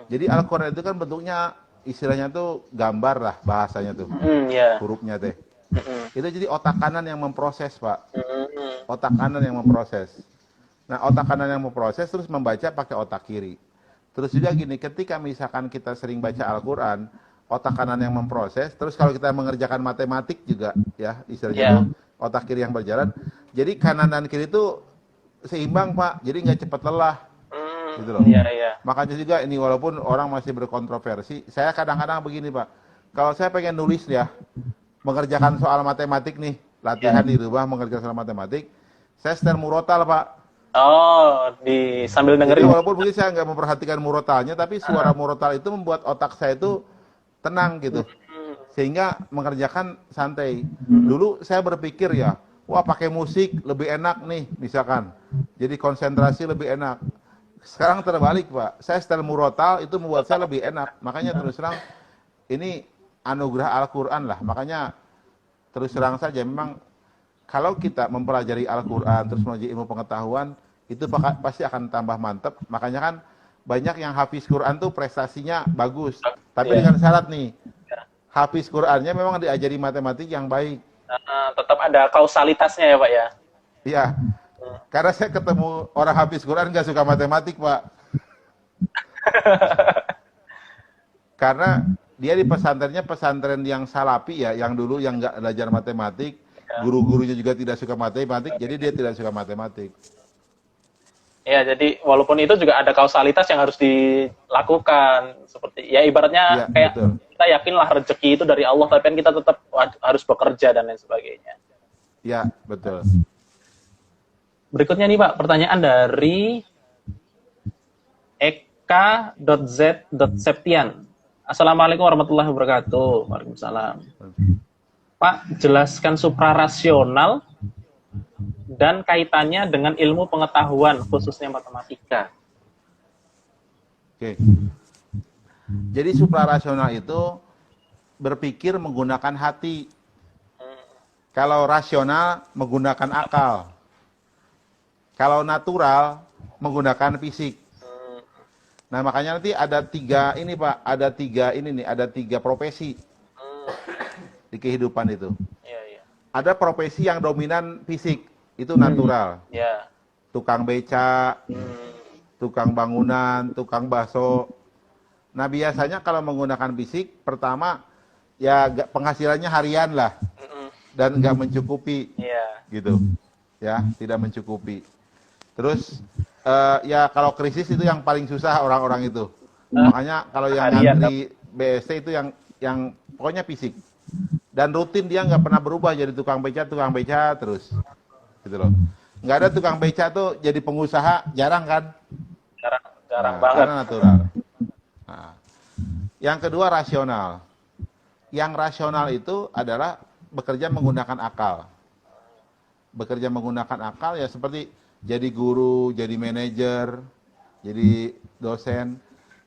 Jadi Al-Quran itu kan bentuknya, istilahnya tuh gambar lah bahasanya tuh, hurufnya teh. Itu jadi otak kanan yang memproses Pak. Otak kanan yang memproses. Nah, otak kanan yang memproses terus membaca pakai otak kiri. Terus juga gini, ketika misalkan kita sering baca Al-Quran, otak kanan yang memproses, terus kalau kita mengerjakan matematik juga, ya istilahnya itu, otak kiri yang berjalan. Jadi kanan dan kiri itu seimbang Pak, jadi nggak cepat lelah. Gitu loh. Makanya juga ini walaupun orang masih berkontroversi, saya kadang-kadang begini Pak, kalau saya pengen nulis ya, mengerjakan soal matematik nih, latihan di rumah mengerjakan soal matematik, saya setel murotal Pak. Oh, sambil dengerin. Jadi walaupun mungkin saya nggak memperhatikan murotalnya, tapi suara murotal itu membuat otak saya itu tenang gitu, sehingga mengerjakan santai. Dulu saya berpikir ya, wah pakai musik lebih enak nih, misalkan, jadi konsentrasi lebih enak. Sekarang terbalik Pak, saya setel murotal itu membuat saya lebih enak. Makanya terus terang ini anugerah Al-Quran lah. Makanya terus terang saja memang kalau kita mempelajari Al-Quran terus mempelajari ilmu pengetahuan, itu pasti akan tambah mantap. Makanya kan banyak yang hafiz Quran tuh prestasinya bagus, tapi dengan syarat nih, hafiz Qurannya memang diajari matematik yang baik. Tetap ada kausalitasnya ya Pak ya. Iya, karena saya ketemu orang hafiz Quran nggak suka matematik Pak. Karena dia di pesantrennya pesantren yang salafi ya, yang dulu yang nggak belajar matematik, guru-gurunya juga tidak suka matematik, jadi dia tidak suka matematik. Ya, jadi walaupun itu juga ada kausalitas yang harus dilakukan, seperti ya ibaratnya kayak betul. Kita yakinlah rezeki itu dari Allah, tapi kan kita tetap harus bekerja dan lain sebagainya. Ya, betul. Berikutnya nih Pak, pertanyaan dari Eka.z.septian. Assalamualaikum warahmatullahi wabarakatuh. Waalaikumsalam. Pak, jelaskan suprarasional dan kaitannya dengan ilmu pengetahuan, khususnya matematika. Oke. Jadi suprarasional itu berpikir menggunakan hati. Kalau rasional menggunakan akal. Kalau natural menggunakan fisik. Nah, makanya nanti ada tiga ini Pak, ada tiga profesi di kehidupan itu. Iya, iya. Ada profesi yang dominan fisik, itu natural. Iya. Tukang beca, tukang bangunan, tukang bakso. Nah, biasanya kalau menggunakan fisik, pertama ya penghasilannya harian lah dan nggak mencukupi, Iya. gitu, ya, tidak mencukupi. Terus ya kalau krisis itu yang paling susah orang-orang itu. Makanya kalau yang harian, ngantri BST itu yang pokoknya fisik. Dan rutin dia nggak pernah berubah jadi tukang beca terus, gitu loh. Nggak ada tukang beca tuh jadi pengusaha, jarang kan? Jarang Nah, banget. karena natural. Nah, yang kedua rasional. Yang rasional itu adalah bekerja menggunakan akal. Bekerja menggunakan akal ya seperti jadi guru, jadi manajer, jadi dosen.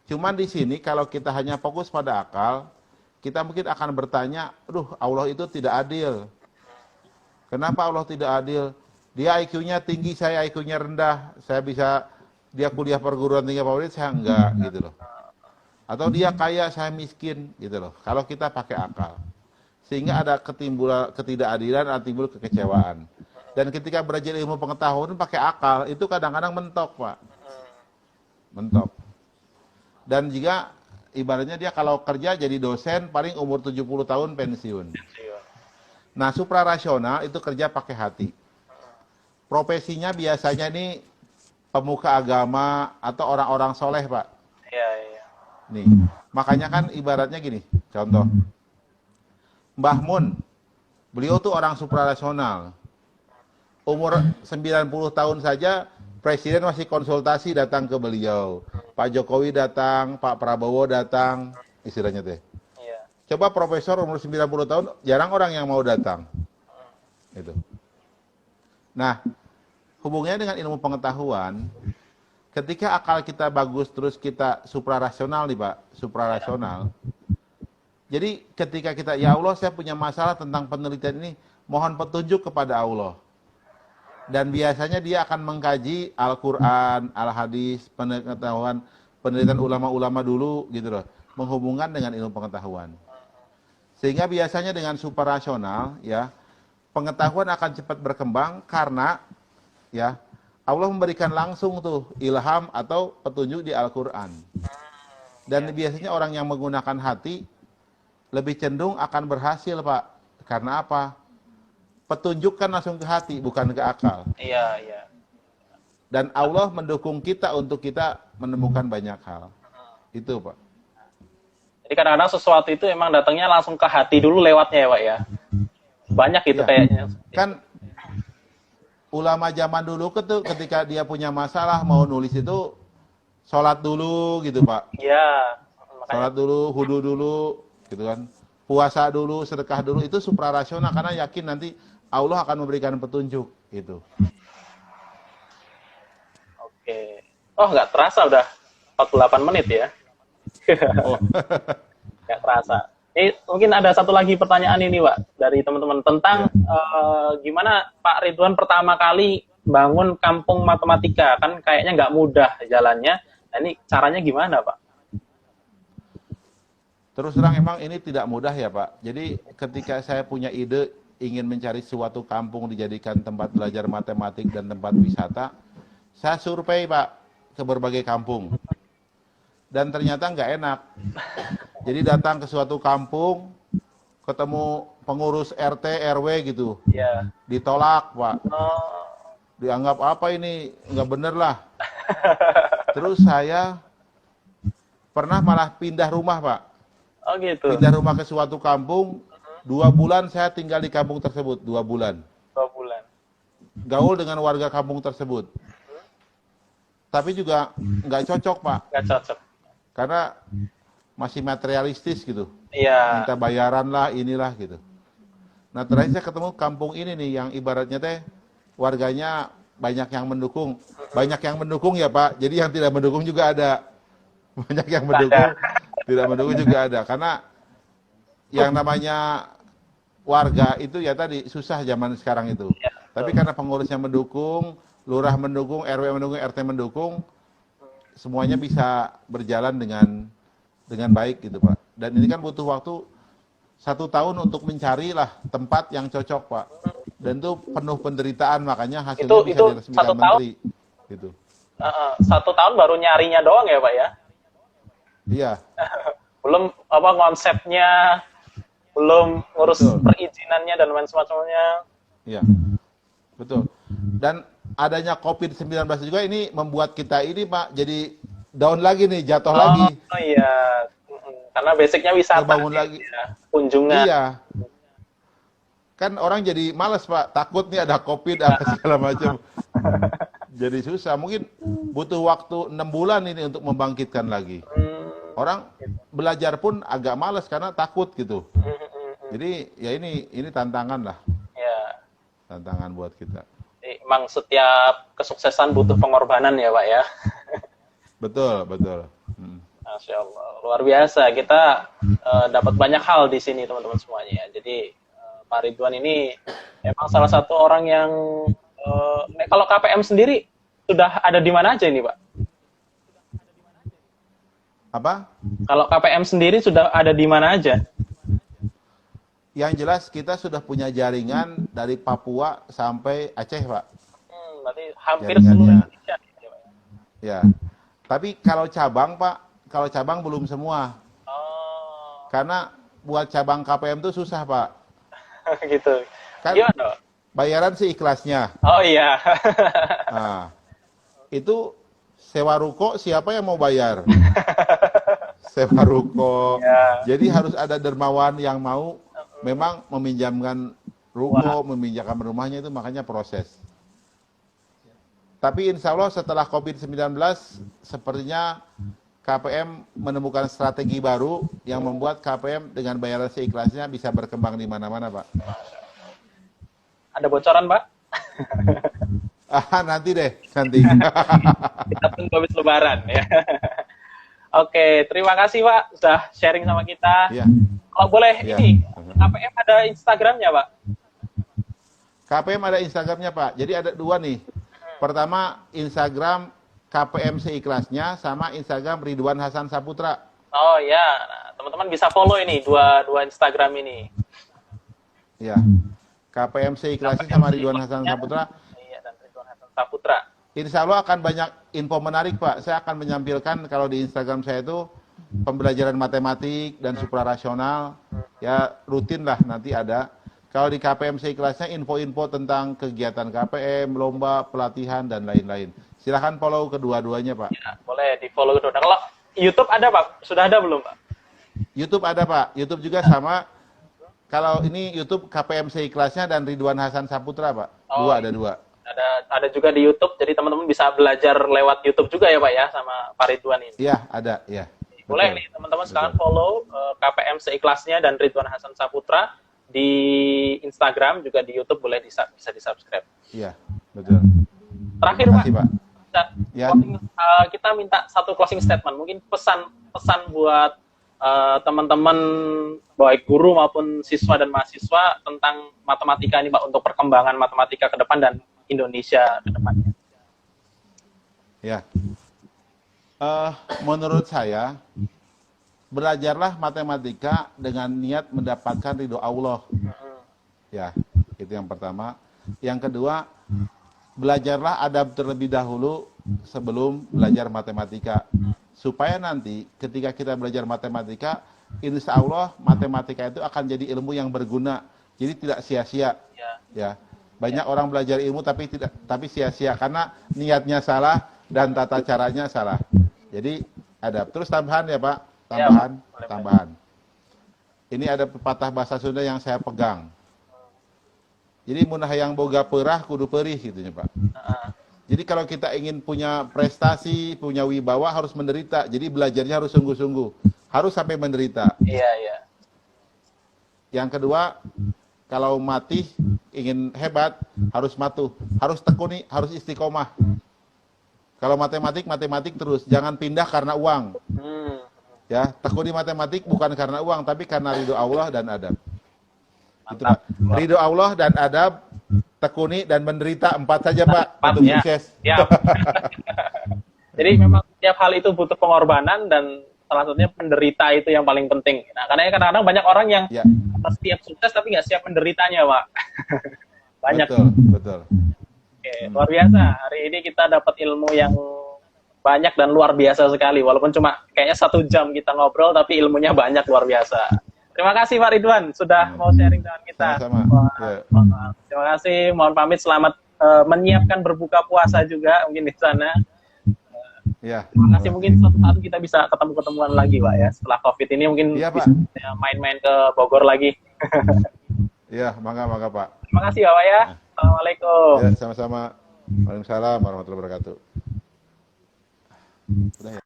Cuman di sini kalau kita hanya fokus pada akal, kita mungkin akan bertanya, aduh Allah itu tidak adil. Kenapa Allah tidak adil? Dia IQ-nya tinggi, saya IQ-nya rendah. Dia kuliah perguruan tinggi favorit, saya enggak, gitu loh. Atau dia kaya, saya miskin, gitu loh. Kalau kita pakai akal. Sehingga ada ketidakadilan, ada timbul kekecewaan. Dan ketika belajar ilmu pengetahuan pakai akal, itu kadang-kadang mentok, Pak. Mentok. Dan juga ibaratnya dia kalau kerja jadi dosen, paling umur 70 tahun pensiun. Nah, suprarasional itu kerja pakai hati. Profesinya biasanya ini pemuka agama atau orang-orang soleh, Pak. Iya, iya. Nih, makanya kan ibaratnya gini, contoh. Mbah Mun, beliau tuh orang suprarasional. Umur 90 tahun saja, Presiden masih konsultasi datang ke beliau. Pak Jokowi datang, Pak Prabowo datang, istilahnya teh. Iya. Coba profesor umur 90 tahun, jarang orang yang mau datang. Itu. Nah, hubungannya dengan ilmu pengetahuan, ketika akal kita bagus terus kita suprarasional nih Pak, suprarasional. Jadi ketika kita, ya Allah saya punya masalah tentang penelitian ini, mohon petunjuk kepada Allah. Dan biasanya dia akan mengkaji Al-Quran, Al-Hadis, pengetahuan, penelitian ulama-ulama dulu gitu loh, menghubungkan dengan ilmu pengetahuan. Sehingga biasanya dengan suprarasional ya, pengetahuan akan cepat berkembang karena ya Allah memberikan langsung tuh ilham atau petunjuk di Al-Quran. Dan biasanya orang yang menggunakan hati lebih cenderung akan berhasil, Pak. Karena apa? Petunjuk kan langsung ke hati, bukan ke akal. Iya, iya. Dan Allah mendukung kita untuk kita menemukan banyak hal. Itu, Pak. Jadi kadang-kadang sesuatu itu emang datangnya langsung ke hati dulu lewatnya ya, Pak ya. Banyak itu Ya. kayaknya. Kan ulama zaman dulu ketika dia punya masalah mau nulis itu sholat dulu gitu, Pak. Iya. Sholat dulu, hudu dulu, gitu kan. Puasa dulu, sedekah dulu, itu suprarasional karena yakin nanti Allah akan memberikan petunjuk itu. Oke. Oh, nggak terasa udah 48 menit ya. Oh. Nggak terasa. Ini mungkin ada satu lagi pertanyaan ini, Pak, dari teman-teman tentang gimana Pak Ridwan pertama kali bangun kampung matematika, kan kayaknya nggak mudah jalannya. Nah, ini caranya gimana, Pak? Terus terang emang ini tidak mudah ya Pak. Jadi ketika saya punya ide ingin mencari suatu kampung dijadikan tempat belajar matematik dan tempat wisata, saya survei Pak ke berbagai kampung. Dan ternyata nggak enak. Jadi datang ke suatu kampung, ketemu pengurus RT, RW gitu. Iya. Ditolak Pak. Oh, Dianggap apa ini, nggak bener lah. Terus saya pernah malah pindah rumah Pak. oh gitu. Pindah rumah ke suatu kampung, 2 bulan saya tinggal di kampung tersebut, 2 bulan. 2 bulan. Gaul dengan warga kampung tersebut. Tapi juga nggak cocok Pak, Nggak cocok. karena masih materialistis gitu. Iya. Minta bayaran lah, inilah gitu. Nah terakhir saya ketemu kampung ini nih, yang ibaratnya teh warganya banyak yang mendukung. Banyak yang mendukung ya Pak, jadi yang tidak mendukung juga ada. Banyak yang mendukung, Tidak mendukung juga ada. Karena yang namanya warga itu ya tadi susah zaman sekarang itu. Ya, Tapi betul. karena pengurusnya mendukung, lurah mendukung, RW mendukung, RT mendukung, semuanya bisa berjalan dengan baik gitu Pak. Dan ini kan butuh waktu 1 tahun untuk mencari lah tempat yang cocok Pak. Dan itu penuh penderitaan, makanya hasilnya bisa Itu diresmikan 1 tahun, menteri gitu. 1 tahun baru nyarinya doang ya Pak ya? Iya, Belum apa konsepnya, belum ngurus betul. perizinannya dan lain semacamnya. Iya, betul. Dan adanya COVID-19 juga ini membuat kita ini Pak jadi down lagi nih, jatuh lagi, Oh iya. Karena basicnya wisata ngebangun ya, lagi. ya. Kunjungan. Iya, kan orang jadi males Pak, takut nih ada COVID apa segala macam. Jadi susah, mungkin butuh waktu 6 bulan ini untuk membangkitkan lagi. Orang belajar pun agak males karena takut gitu. Jadi ya ini tantangan lah, Ya. tantangan buat kita. Jadi, emang setiap kesuksesan butuh pengorbanan ya Pak ya. Betul, betul. Hmm. Masya Allah, luar biasa. Kita dapat banyak hal di sini teman-teman semuanya ya. Jadi Pak Ridwan ini emang salah satu orang yang kalau KPM sendiri sudah ada di mana aja ini Pak? Apa? Kalau KPM sendiri sudah ada di mana aja? Yang jelas kita sudah punya jaringan dari Papua sampai Aceh, Pak. Berarti hampir Jaringannya. seluruh Indonesia. Ya. Tapi kalau cabang, Pak, kalau cabang belum semua. Oh, Karena buat cabang KPM itu susah, Pak. gitu. Kan Gimana? bayaran sih ikhlasnya. Oh iya. Nah, itu sewa ruko siapa yang mau bayar? Sewa ruko. Ya. Jadi harus ada dermawan yang mau memang meminjamkan ruko, meminjamkan rumahnya, itu makanya proses. Tapi insya Allah setelah COVID-19 sepertinya KPM menemukan strategi baru yang membuat KPM dengan bayaran seikhlasnya bisa berkembang di mana-mana, Pak. Ada bocoran Pak? Nanti deh, nanti. Kita tunggu habis lebaran ya. Oke, terima kasih Pak sudah sharing sama kita. Iya. Kalau boleh Iya. ini, KPM ada Instagramnya Pak? KPM ada Instagramnya, Pak. Jadi ada 2 nih. Pertama Instagram KPM seikhlasnya sama Instagram Ridwan Hasan Saputra. Oh ya, nah, teman-teman bisa follow ini dua Instagram ini. Ya. KPM seikhlasnya sama Ridwan Hasan Saputra. Iya, dan Ridwan Hasan Saputra. Insya Allah akan banyak info menarik, Pak. Saya akan menampilkan kalau di Instagram saya itu pembelajaran matematik dan suprarasional. Ya rutin lah nanti ada. Kalau di KPM seikhlasnya info-info tentang kegiatan KPM, lomba, pelatihan, dan lain-lain. Silahkan follow kedua-duanya, Pak. Ya, boleh di follow kedua. Nah, kalau YouTube ada Pak? Sudah ada belum Pak? YouTube ada, Pak. YouTube juga sama. Kalau ini YouTube KPM seikhlasnya dan Ridwan Hasan Saputra, Pak. Oh, Ada 2. Ada juga di YouTube, jadi teman-teman bisa belajar lewat YouTube juga ya Pak ya, sama Pak Ridwan ini. Iya, ada, ya. Boleh Betul. nih teman-teman Betul. sekarang follow KPM seikhlasnya dan Ridwan Hasan Saputra di Instagram, juga di YouTube boleh bisa di-subscribe. Iya, betul. Terakhir Terima Pak, kasih, Pak. Ya. kita minta satu closing statement, mungkin pesan buat teman-teman baik guru maupun siswa dan mahasiswa tentang matematika ini Pak, untuk perkembangan matematika ke depan dan Indonesia ke depannya. Ya. Menurut saya, belajarlah matematika dengan niat mendapatkan ridho Allah. Ya, itu yang pertama. Yang kedua, belajarlah adab terlebih dahulu sebelum belajar matematika. Supaya nanti ketika kita belajar matematika, insya Allah matematika itu akan jadi ilmu yang berguna. Jadi tidak sia-sia. Ya. Banyak orang belajar ilmu tapi sia-sia karena niatnya salah dan tata caranya salah. Jadi adab. Terus tambahan ya Pak, tambahan. Ini ada pepatah bahasa Sunda yang saya pegang. Jadi mun hayang boga peurah kudu perih gitu ya Pak. Jadi kalau kita ingin punya prestasi, punya wibawa harus menderita. Jadi belajarnya harus sungguh-sungguh. Harus sampai menderita. Iya, iya. Yang kedua, kalau mati ingin hebat harus matuh, harus tekuni, harus istiqomah. Kalau matematik terus, jangan pindah karena uang. Ya, tekuni matematik bukan karena uang, tapi karena ridho Allah dan adab. Itu Mantap. Pak. Ridho Allah dan adab, tekuni dan menderita, 4 saja Pak Empat, untuk ya. sukses. Siap. Jadi memang setiap hal itu butuh pengorbanan dan salah satunya penderita itu yang paling penting. Nah, karena kadang-kadang banyak orang yang Ya, setiap sukses tapi nggak siap menderitanya, Pak. Banyak. betul, betul. Oke, luar biasa. Hari ini kita dapat ilmu yang banyak dan luar biasa sekali. Walaupun cuma kayaknya 1 jam kita ngobrol, tapi ilmunya banyak, luar biasa. Terima kasih Pak Ridwan sudah mau sharing dengan kita. Sama-sama. Ya. Terima kasih. Mohon pamit. Selamat menyiapkan berbuka puasa juga mungkin di sana. Ya. Terima kasih. Mungkin suatu saat kita bisa ketemu-ketemuan lagi, Pak, ya. Setelah COVID ini mungkin Iya, Pak. bisa main-main ke Bogor lagi. Ya, mangga Pak. Terima kasih, Bapak ya. Assalamualaikum. Ya, sama-sama. Waalaikumsalam warahmatullahi wabarakatuh. Sudah ya?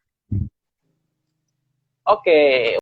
Oke.